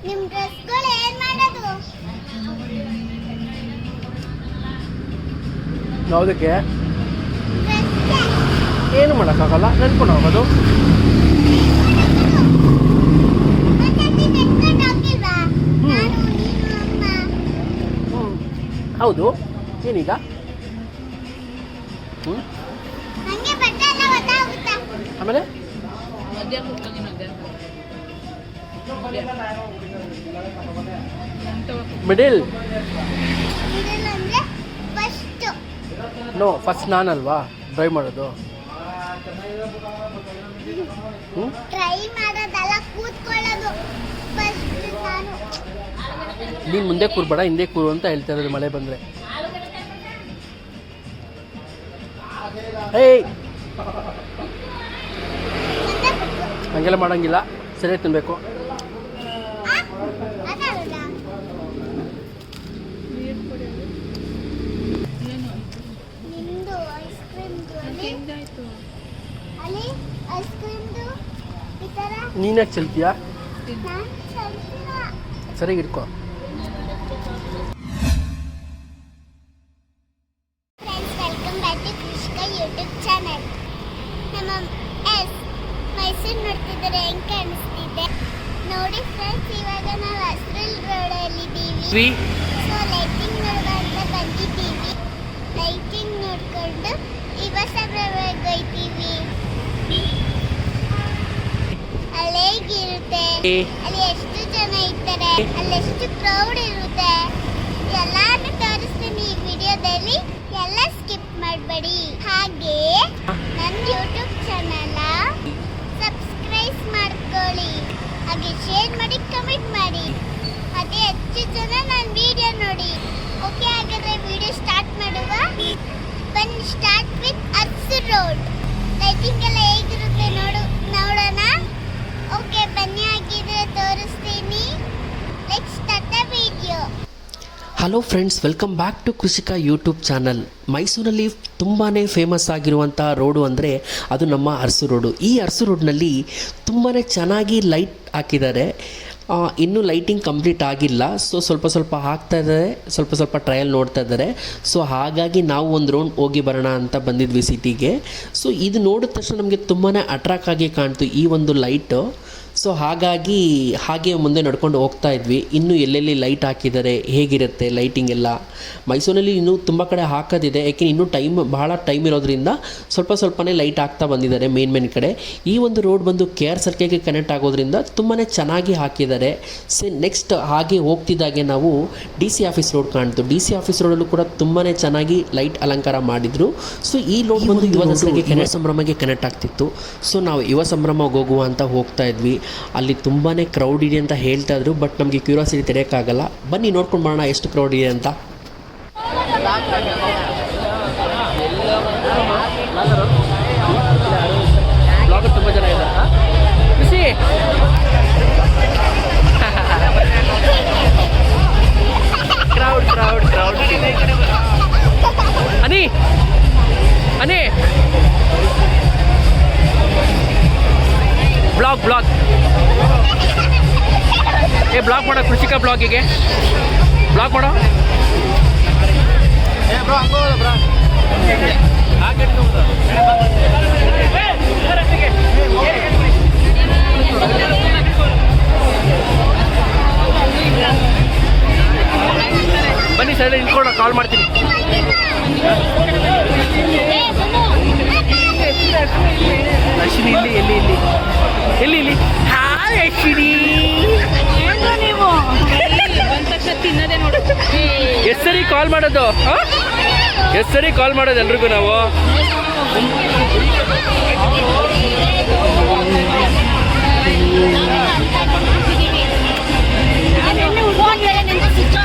ನಿಮ್ಮ ಡ್ರೆಸ್ಗಳು ಏನು ಮಾಡೋದು? ಯಾವುದಕ್ಕೆ? ಡ್ರೆಸ್ಗೆ. ಏನು ಮಾಡೋಕ್ಕಾಗಲ್ಲ, ನೆನ್ಕೊಂಡು ಹೋಗೋದು. ಮತ್ತೆ ನೀನು ಎತ್ಕೊಂಡು ಹೋಗಿಲ್ವಾ? ನಾನು, ನೀನು, ಅಮ್ಮ. ಹೌದು, ಏನೀಗ? ನನಗೆ ಬಟ್ಟೆ ಎಲ್ಲ ಗೊತ್ತಾಗುತ್ತಾ? ಆಮೇಲೆ ಮಿಡಿಲ್ ಮಿಡಲ್ ಅಂದರೆ ಫಸ್ಟು. ನೋ, ಫಸ್ಟ್ ನಾನಲ್ವಾ ಡ್ರೈವ್ ಮಾಡೋದು. ಟ್ರೈ ಮಾಡೋದಲ್ಲ, ಕೂತ್ಕೊಳ್ಳೋದು ಫಸ್ಟ್ ನಾನು. ನೀನು ಮುಂದೆ ಕೂರ್ಬೇಡ, ಹಿಂದೆ ಕೂರು ಅಂತ ಹೇಳ್ತಾ ಇರೋದು ಮಳೆ ಬಂದರೆ. ಏಯ್, ಹಂಗೆಲ್ಲ ಮಾಡಂಗಿಲ್ಲ, ಸರಿಯಾಗಿ ತಿನ್ಬೇಕು. ಅದಾರಲ್ಲ ನಿಮ್ಮದು ಐಸ್ ಕ್ರೀಮ್ದು ಅಲ್ಲಿ ಐಸ್ ಕ್ರೀಮ್ದು ಈ ಥರ ನೀನ್ಯಾಕೆ ಚೆಲ್ತೀಯಾ? ನಾನು ಚಲ್ತಿಲ್ಲ. ಸರಿಯಾಗಿ ಇಟ್ಕೋ. Friends, welcome back to Krishika YouTube channel. ನಮ್ಮ ಮೈಸೂರು ನೋಡ್ತಿದ್ದಾರೆ, ಹೆಂಗೆ ಕಾಣಿಸ್ತಿದೆ ನೋಡಿ ಫ್ರೆಂಡ್ಸ್. ಇವಾಗ ನಾವು ಹಸ್ರಲ್ ರೋಡಲ್ಲಿದ್ದೀವಿ. ಸೊ ಲೈಟಿಂಗ್ ನೋಡುವ ಅಂತ ಬಂದಿದ್ದೀವಿ. ಲೈಟಿಂಗ್ ನೋಡ್ಕೊಂಡು ಬಸವನಗುಡಿಗೆ ಹೋಗ್ತೀವಿ. ಅಲ್ಲಿ ಹೇಗಿರುತ್ತೆ, ಅಲ್ಲಿ ಎಷ್ಟು ಜನ ಇರ್ತಾರೆ, ಅಲ್ಲಿ ಎಷ್ಟು ಕ್ರೌಡ್ ಇರುತ್ತೆ, ಎಲ್ಲಾನು ತೋರಿಸ್ತೀನಿ ಈ ವಿಡಿಯೋದಲ್ಲಿ. ಎಲ್ಲ ಸ್ಕಿಪ್ ಮಾಡಬೇಡಿ. ಹಾಗೆ ನನ್ನ ಯೂಟ್ಯೂಬ್ ಚಾನಲ್ ಸಬ್ಸ್ಕ್ರೈಬ್ ಮಾಡ್ಕೊಳ್ಳಿ, ಹಾಗೆ ಶೇರ್ ಮಾಡಿ, ಕಮೆಂಟ್ ಮಾಡಿ, ಅದೇ ಹೆಚ್ಚು ಜನ ನನ್ನ ವಿಡಿಯೋ ನೋಡಿ. ಓಕೆ, ಹಾಗಾದ್ರೆ ವಿಡಿಯೋ ಸ್ಟಾರ್ಟ್ ಮಾಡುವ. ಬನ್ನಿ, start with Arasu road. Lighting ಎಲ್ಲ ಹೇಗಿರುತ್ತೆ ನೋಡೋಣ. ಓಕೆ ಬನ್ನಿ, ಹಾಗಿದ್ರೆ ತೋರಿಸ್ತೀನಿ. Let's start the video. Hello friends, welcome back to Krishika YouTube channel. ಮೈಸೂರಲ್ಲಿ ತುಂಬಾ ಫೇಮಸ್ ಆಗಿರುವಂಥ ರೋಡು ಅಂದರೆ ಅದು ನಮ್ಮ ಅರಸು ರೋಡು. ಈ ಅರಸು ರೋಡ್ನಲ್ಲಿ ತುಂಬಾ ಚೆನ್ನಾಗಿ ಲೈಟ್ ಹಾಕಿದ್ದಾರೆ. ಇನ್ನೂ ಲೈಟಿಂಗ್ ಕಂಪ್ಲೀಟ್ ಆಗಿಲ್ಲ. ಸೊ ಸ್ವಲ್ಪ ಹಾಕ್ತಾ ಇದ್ದಾರೆ, ಸ್ವಲ್ಪ ಟ್ರಯಲ್ ನೋಡ್ತಾ ಇದ್ದಾರೆ. ಸೊ ಹಾಗಾಗಿ ನಾವು ಒಂದು ರೌಂಡ್ ಹೋಗಿ ಬರೋಣ ಅಂತ ಬಂದಿದ್ವಿ ಸಿಟಿಗೆ. ಸೊ ಇದು ನೋಡಿದ ತಕ್ಷಣ ನಮಗೆ ತುಂಬಾ ಅಟ್ರಾಕ್ಟ್ ಆಗಿ ಕಾಣ್ತು ಈ ಒಂದು ಲೈಟು. ಸೊ ಹಾಗಾಗಿ ಹಾಗೆ ಮುಂದೆ ನಡ್ಕೊಂಡು ಹೋಗ್ತಾ ಇದ್ವಿ. ಇನ್ನೂ ಎಲ್ಲೆಲ್ಲಿ ಲೈಟ್ ಹಾಕಿದ್ದಾರೆ, ಹೇಗಿರುತ್ತೆ ಲೈಟಿಂಗ್ ಎಲ್ಲ. ಮೈಸೂರಲ್ಲಿ ಇನ್ನೂ ತುಂಬ ಕಡೆ ಹಾಕೋದಿದೆ, ಯಾಕೆ ಇನ್ನೂ ಬಹಳ ಟೈಮ್ ಇರೋದ್ರಿಂದ ಸ್ವಲ್ಪನೇ ಲೈಟ್ ಹಾಕ್ತಾ ಬಂದಿದ್ದಾರೆ ಮೇನ್ ಕಡೆ. ಈ ಒಂದು ರೋಡ್ ಬಂದು KR ಸರ್ಕಲ್ಗೆ ಕನೆಕ್ಟ್ ಆಗೋದ್ರಿಂದ ತುಂಬಾ ಚೆನ್ನಾಗಿ ಹಾಕಿದ್ದಾರೆ. ನೆಕ್ಸ್ಟ್ ಹಾಗೆ ಹೋಗ್ತಿದ್ದಾಗೆ ನಾವು DC ಆಫೀಸ್ ರೋಡ್ ಕಾಣ್ತು. DC ಆಫೀಸ್ ರೋಡಲ್ಲೂ ಕೂಡ ತುಂಬಾ ಚೆನ್ನಾಗಿ ಲೈಟ್ ಅಲಂಕಾರ ಮಾಡಿದರು. ಸೊ ಈ ರೋಡ್ ಬಂದು ಯುವ ದಸರಾಗೆ ಸಂಭ್ರಮಕ್ಕೆ ಕನೆಕ್ಟ್ ಆಗ್ತಿತ್ತು. ಸೊ ನಾವು ಯುವ ಸಂಭ್ರಮಕ್ಕೆ ಹೋಗುವ ಅಂತ ಹೋಗ್ತಾ ಇದ್ವಿ. ಅಲ್ಲಿ ತುಂಬಾ ಕ್ರೌಡ್ ಇದೆ ಅಂತ ಹೇಳ್ತಾ ಇದ್ರು, ಬಟ್ ನಮಗೆ ಕ್ಯೂರಿಯಾಸಿಟಿ ತೆರೆಯೋಕ್ಕಾಗಲ್ಲ. ಬನ್ನಿ ನೋಡ್ಕೊಂಡು ಬರೋಣ ಎಷ್ಟು ಕ್ರೌಡ್ ಇದೆ ಅಂತ. ತುಂಬ ಜನ ಇದ್ದಾರೆ. ಖುಷಿ ಕ್ರೌಡ್ ಅನಿ ಬ್ಲಾಗ್ ಬ್ಲಾಗ್ ಮಾಡೋ, ಕೃಷಿಕ ಬ್ಲಾಗಿಗೆ ಬ್ಲಾಗ್ ಮಾಡೋ. ಬನ್ನಿ ಸೈಡ್ ನಿಂತ್ಕೊಂಡು ಕಾಲ್ ಮಾಡ್ತೀನಿ. ಅಶ್ವಿನಿ ಎಲ್ಲಿ ಹಾಯ್ ಅಶ್ವಿನಿ. ನೀವು ತಿನ್ನೋದೇ ನೋಡು. ಎಷ್ಟು ಸರಿ ಕಾಲ್ ಮಾಡೋದು, ಎಷ್ಟು ಸರಿ ಕಾಲ್ ಮಾಡೋದು ಎಲ್ರಿಗೂ ನಾವು.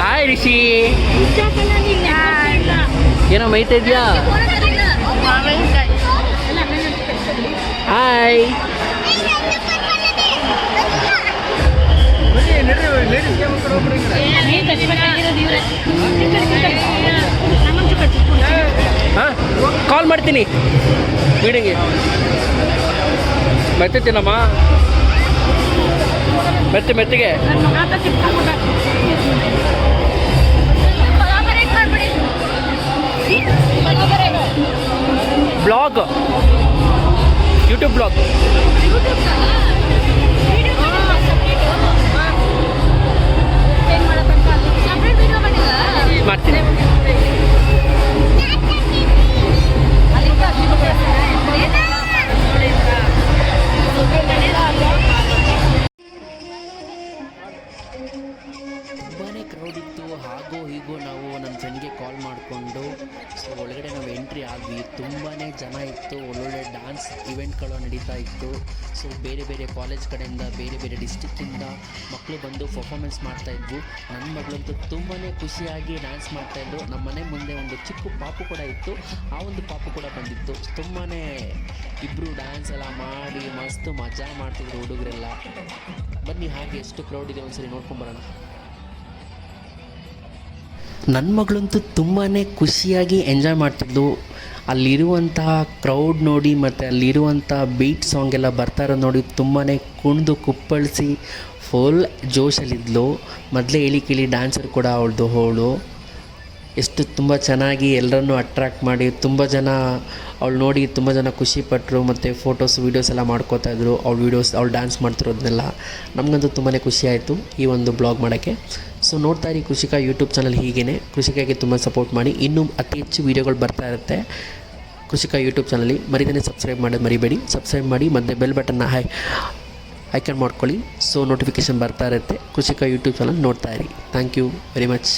ಹಾಯ್ ರಿಷಿ, ಏನೋ ಮೈತಾ ಇದೆಯಾ? ಹಾಯ್. ಹಾಂ, ಕಾಲ್ ಮಾಡ್ತೀನಿ ಮೀಟಿಂಗ್ಗೆ. ಬರ್ತಿದ್ದೀನಮ್ಮ. ಮೆತ್ತಿಗೆ ನನ್ನ ಮಗ ಅಂತ ತಿಳ್ಕೊಂಡ್ಬಿಟ್ಟ. ಕೊಲಾಬರೇಟ್ ಮಾಡ್ಬಿಡಿ. ಕೊಲಾಬರೇಟ್. Blog, YouTube blog. ಏನ್ ಮಾಡಕ್ಕಂತ ಸಪ್ರೇಟ್ ವಿಡಿಯೋ ಮಾಡಿದ ಮಾಡ್ತೀನಿ. ಅದಕ್ಕೆ ತುಂಬಾ ಕ್ರೌಡ್ ಇತ್ತು. ಹಾಗೋ ಹೀಗೋ ನಾವು ನನ್ನ ಫ್ರೆಂಡ್ಗೆ ಕಾಲ್ ಮಾಡಿಕೊಂಡು ಸೊ ಒಳಗಡೆ ನಾವು ಎಂಟ್ರಿ ಆದ್ವಿ. ತುಂಬಾ ಜನ ಇತ್ತು. ಒಳ್ಳೊಳ್ಳೆ ಡ್ಯಾನ್ಸ್ ಇವೆಂಟ್ಗಳು ನಡೀತಾ ಇತ್ತು. ಸೊ ಬೇರೆ ಬೇರೆ ಕಾಲೇಜ್ ಕಡೆಯಿಂದ, ಬೇರೆ ಬೇರೆ ಡಿಸ್ಟಿಕ್ಕಿಂದ ಮಕ್ಕಳು ಬಂದು ಪರ್ಫಾಮೆನ್ಸ್ ಮಾಡ್ತಾಯಿದ್ವು. ನನ್ನ ಮಗಳಂತೂ ತುಂಬಾ ಖುಷಿಯಾಗಿ ಡ್ಯಾನ್ಸ್ ಮಾಡ್ತಾಯಿದ್ರು. ನಮ್ಮ ಮನೆ ಮುಂದೆ ಒಂದು ಚಿಕ್ಕ ಪಾಪು ಕೂಡ ಇತ್ತು. ಆ ಒಂದು ಪಾಪು ಕೂಡ ಬಂದಿತ್ತು. ತುಂಬಾ ಇಬ್ಬರು ಡ್ಯಾನ್ಸ್ ಎಲ್ಲ ಮಾಡಿ ಮಸ್ತ್ ಮಜಾ ಮಾಡ್ತಿದ್ರು ಹುಡುಗರೆಲ್ಲ. ಬನ್ನಿ ಹಾಗೆ ಎಷ್ಟು ಕ್ರೌಡ್ ಇದೆ ಒಂದ್ಸರಿ ನೋಡ್ಕೊಂಬರೋಣ. ನನ್ನ ಮಗಳಂತೂ ತುಂಬಾ ಖುಷಿಯಾಗಿ ಎಂಜಾಯ್ ಮಾಡ್ತಿದ್ಲು. ಅಲ್ಲಿರುವಂತಹ ಕ್ರೌಡ್ ನೋಡಿ ಮತ್ತು ಅಲ್ಲಿರುವಂಥ ಬೀಟ್ ಸಾಂಗ್ ಎಲ್ಲ ಬರ್ತಾ ಇರೋದು ನೋಡಿ ತುಂಬಾ ಕುಣಿದು ಕುಪ್ಪಳಿಸಿ ಫುಲ್ ಜೋಶಲ್ಲಿದ್ಲು. ಮೊದಲೇ ಇಳಿ ಕಿಳಿ ಡ್ಯಾನ್ಸರ್ ಕೂಡ ಅವಳು ಎಷ್ಟು ತುಂಬ ಚೆನ್ನಾಗಿ ಎಲ್ಲರನ್ನೂ ಅಟ್ರ್ಯಾಕ್ಟ್ ಮಾಡಿ ತುಂಬ ಜನ ಅವಳು ನೋಡಿ ತುಂಬ ಜನ ಖುಷಿಪಟ್ಟರು. ಮತ್ತು ಫೋಟೋಸ್ ವೀಡಿಯೋಸ್ ಎಲ್ಲ ಮಾಡ್ಕೋತಾಯಿದ್ರು. ಅವಳು ಡ್ಯಾನ್ಸ್ ಮಾಡ್ತಿರೋದನ್ನೆಲ್ಲ ನಮಗಂತೂ ತುಂಬಾ ಖುಷಿ ಆಯಿತು ಈ ಒಂದು ಬ್ಲಾಗ್ ಮಾಡೋಕ್ಕೆ. ಸೊ ನೋಡ್ತಾ ಇರಿ ಕೃಷಿಕಾ ಯೂಟ್ಯೂಬ್ ಚಾನಲ್. ಹೀಗೇ ಕೃಷಿಕಾಗೆ ತುಂಬ ಸಪೋರ್ಟ್ ಮಾಡಿ. ಇನ್ನೂ ಅತಿ ಹೆಚ್ಚು ವೀಡಿಯೋಗಳು ಬರ್ತಾ ಇರುತ್ತೆ ಕೃಷಿಕಾ ಯೂಟ್ಯೂಬ್ ಚಾನಲ್ಲಿ. ಮರಿದೇ ಸಬ್ಸ್ಕ್ರೈಬ್ ಮಾಡೋದು ಮರಿಬೇಡಿ. ಸಬ್ಸ್ಕ್ರೈಬ್ ಮಾಡಿ ಮತ್ತು ಬೆಲ್ ಬಟನ್ನ ಐಕನ್ ಮಾಡ್ಕೊಳ್ಳಿ. ಸೊ ನೋಟಿಫಿಕೇಷನ್ ಬರ್ತಾ ಇರುತ್ತೆ. ಕೃಷಿಕಾ ಯೂಟ್ಯೂಬ್ ಚಾನಲ್ ನೋಡ್ತಾ ಇರಿ. Thank you very much.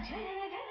Jai